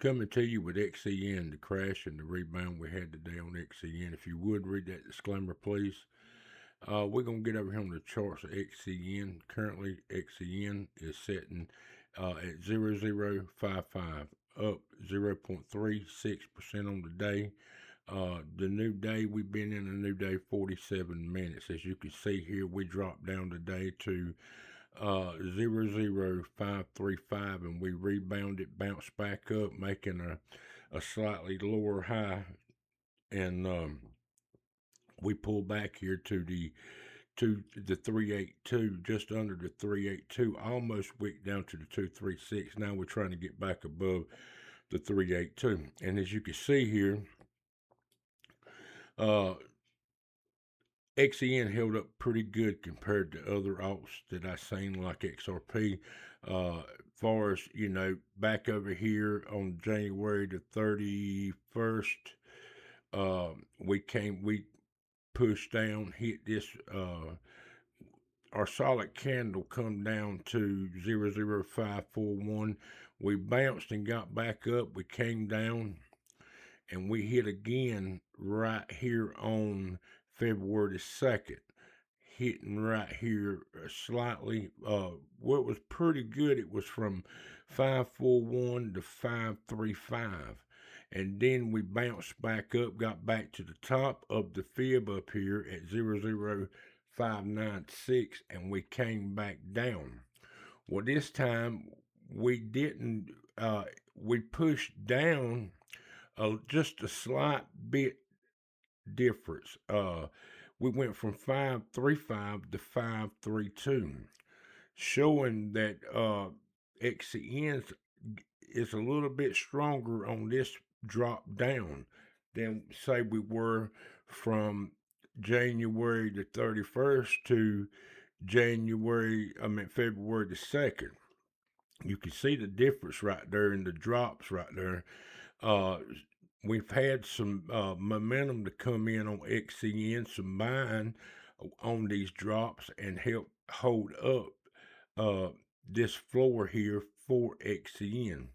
Coming to you with XCN, the crash and the rebound we had today on XCN. If you would read that disclaimer, please. We're going to get over here on the charts of XCN. Currently, XCN is sitting at 0055, up 0.36% on the day. The new day, we've been in a new day 47 minutes. As you can see here, we dropped down today to 00535, and we rebounded, bounced back up, making a slightly lower high, and we pulled back here to the 382, just under the 382, almost wicked down to the 236. Now we're trying to get back above the 382, and as you can see here, XCN held up pretty good compared to other alts that I seen, like XRP. Far as, back over here on January the 31st, we pushed down, hit this, our solid candle come down to 00541. We bounced and got back up. We came down and we hit again right here on February the 2nd, hitting right here slightly. What was pretty good, it was from 541 to 535. And then we bounced back up, got back to the top of the fib up here at 00596, and we came back down. Well, this time we didn't, we pushed down just a slight bit difference. We went from 535 to 532, showing that XCN is a little bit stronger on this drop down than, say, we were from January the 31st to February the 2nd. You can see the difference right there in the drops right there. We've had some momentum to come in on XCN, some buying on these drops, and help hold up this floor here for XCN.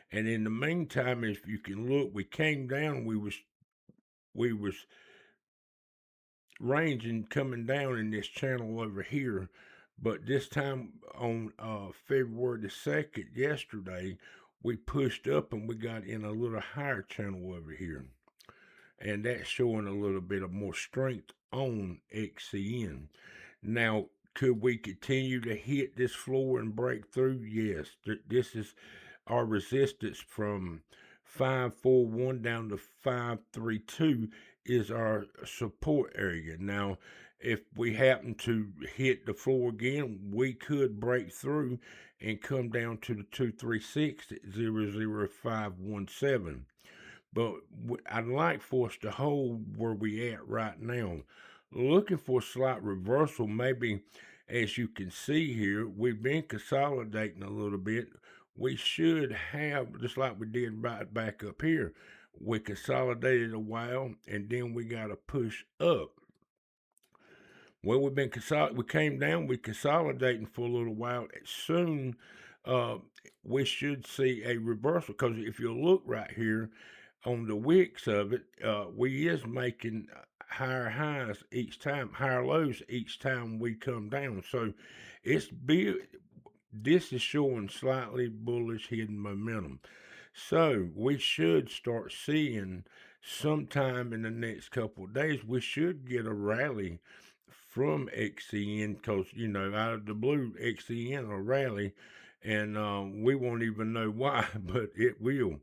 And in the meantime, if you can look, we came down, we was ranging, coming down in this channel over here, but this time on February the 2nd, yesterday, we pushed up and we got in a little higher channel over here. And that's showing a little bit of more strength on XCN. Now, could we continue to hit this floor and break through? Yes. This is our resistance from 541 down to 532 is our support area. Now, if we happen to hit the floor again, we could break through and come down to the 236 at 00517. But I'd like for us to hold where we at right now. Looking for a slight reversal, maybe, as you can see here, we've been consolidating a little bit. We should have, just like we did right back up here, we consolidated a while, and then we got to push up. Well, we came down, we consolidating for a little while. Soon, we should see a reversal, because if you look right here on the wicks of it, we is making higher highs each time, higher lows each time we come down. So this is showing slightly bullish hidden momentum. So we should start seeing sometime in the next couple of days, we should get a rally from XCN, because, out of the blue, XCN will rally, and we won't even know why, but it will.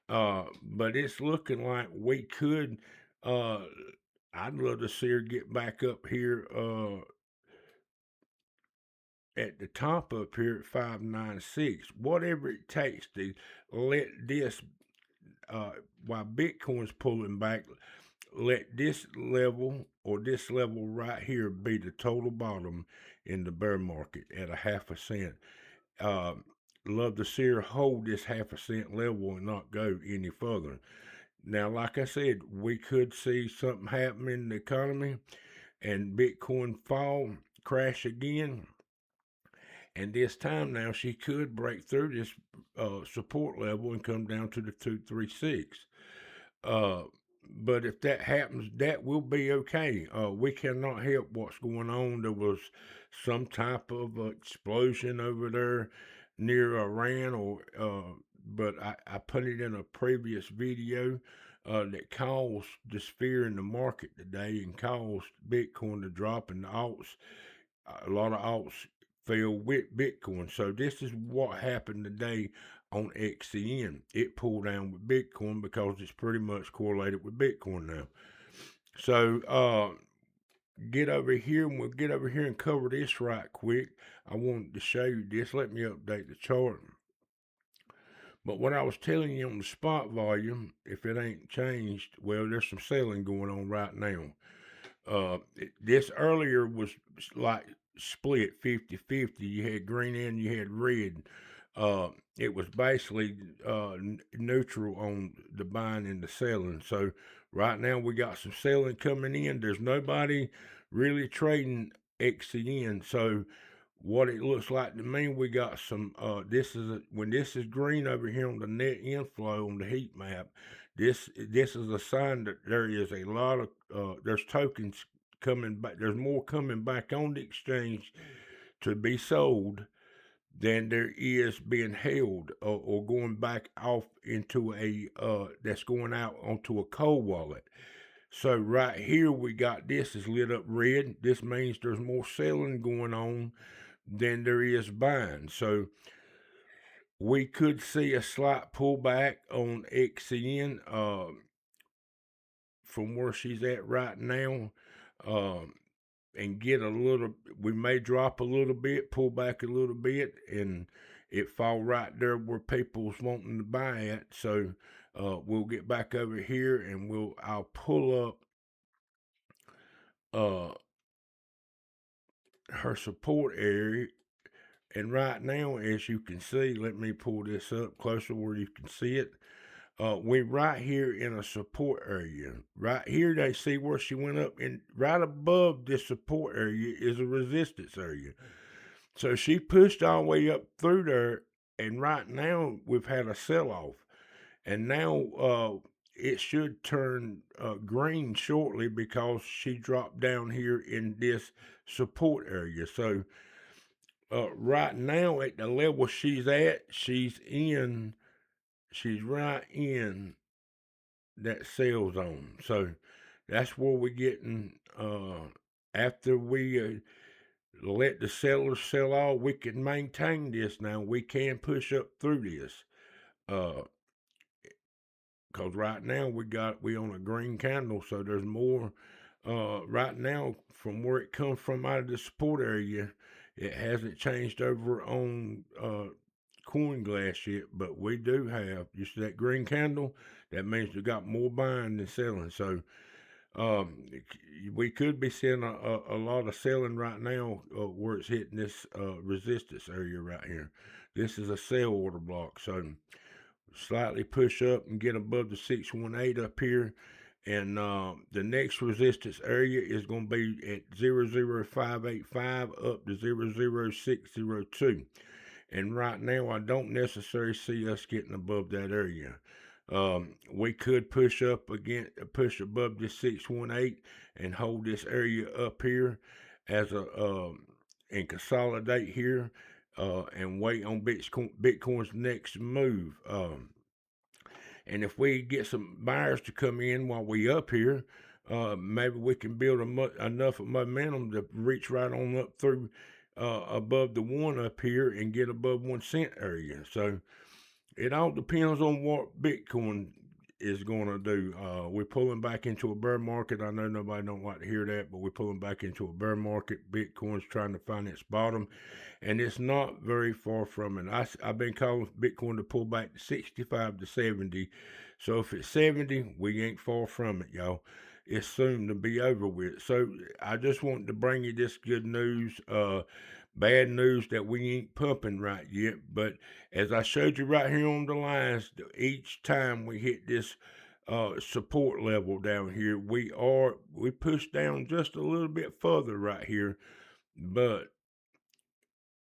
But it's looking like we could, I'd love to see her get back up here at the top up here at 596. Whatever it takes to let this, while Bitcoin's pulling back, let this level or this level right here be the total bottom in the bear market at a 0.5 cent. Love to see her hold this 0.5 cent level and not go any further. Now, like I said, we could see something happen in the economy and Bitcoin crash again, And this time now, she could break through this support level and come down to the 236. Uh, but if that happens, that will be okay. We cannot help what's going on. There was some type of explosion over there near Iran, but I put it in a previous video that caused this fear in the market today and caused Bitcoin to drop, and the alts, a lot of alts fell with Bitcoin. So this is what happened today on XCN. It pulled down with Bitcoin because it's pretty much correlated with Bitcoin now. So get over here, and we'll get over here and cover this right quick. I wanted to show you this. Let me update the chart. But what I was telling you on the spot volume, if it ain't changed, well, there's some selling going on right now. This earlier was like split 50-50. You had green and you had red. It was basically neutral on the buying and the selling. So right now we got some selling coming in. There's nobody really trading XCN. So what it looks like to me, we got some. When this is green over here on the net inflow on the heat map. This is a sign that there is a lot of there's tokens coming back. There's more coming back on the exchange to be sold than there is being held or going back off into a that's going out onto a cold wallet. So right here we got this is lit up red. This means there's more selling going on than there is buying. So we could see a slight pullback on XCN from where she's at right now, and get a little. We may drop a little bit, pull back a little bit, and it fall right there where people's wanting to buy at. So we'll get back over here, and I'll pull up her support area. And right now, as you can see, let me pull this up closer where you can see it. We're right here in a support area. Right here, they see where she went up, and right above this support area is a resistance area. So she pushed all the way up through there, and right now we've had a sell-off. And now it should turn green shortly because she dropped down here in this support area. So right now at the level she's at, she's right in that sell zone. So that's where we're getting after we let the sellers sell all, we can maintain this now. We can push up through this. Because right now we on a green candle, so there's more right now from where it comes from out of the support area. It hasn't changed over on coin glass yet, but we do have, you see that green candle, that means we got more buying than selling. So we could be seeing a lot of selling right now where it's hitting this resistance area right here. This is a sell order block, so slightly push up and get above the 618 up here, and the next resistance area is going to be at 00585 up to 00602. And right now I don't necessarily see us getting above that area. We could push up again, push above this 618 and hold this area up here as a and consolidate here and wait on Bitcoin's next move. And if we get some buyers to come in while we up here, maybe we can build enough of momentum to reach right on up through above the 1 up here and get above 1 cent area. So it all depends on what Bitcoin is going to do. We're pulling back into a bear market. I know nobody don't like to hear that, but we're pulling back into a bear market. Bitcoin's trying to find its bottom, and it's not very far from it. I've been calling Bitcoin to pull back to 65 to 70. So if it's 70, we ain't far from it, y'all. It's soon to be over with. So I just wanted to bring you this good news. Bad news that we ain't pumping right yet, but as I showed you right here on the lines, each time we hit this support level down here, we push down just a little bit further right here, but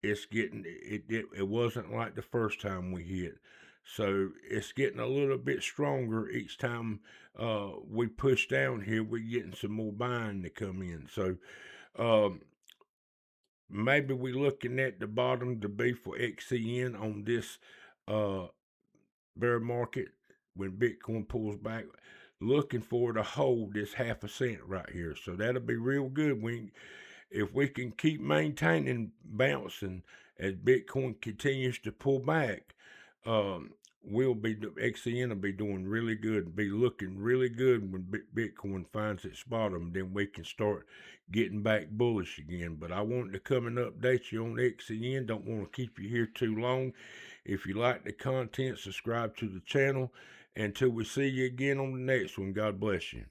it's getting it wasn't like the first time we hit. So it's getting a little bit stronger each time we push down here. We're getting some more buying to come in. So um, maybe we're looking at the bottom to be for XCN on this uh, bear market when Bitcoin pulls back. Looking for to hold this 0.5 cent right here. So that'll be real good. If we can keep maintaining bouncing as Bitcoin continues to pull back, um, XCN will be doing really good, be looking really good when Bitcoin finds its bottom. Then we can start getting back bullish again. But I wanted to come and update you on XCN. Don't want to keep you here too long. If you like the content, subscribe to the channel. Until we see you again on the next one, God bless you.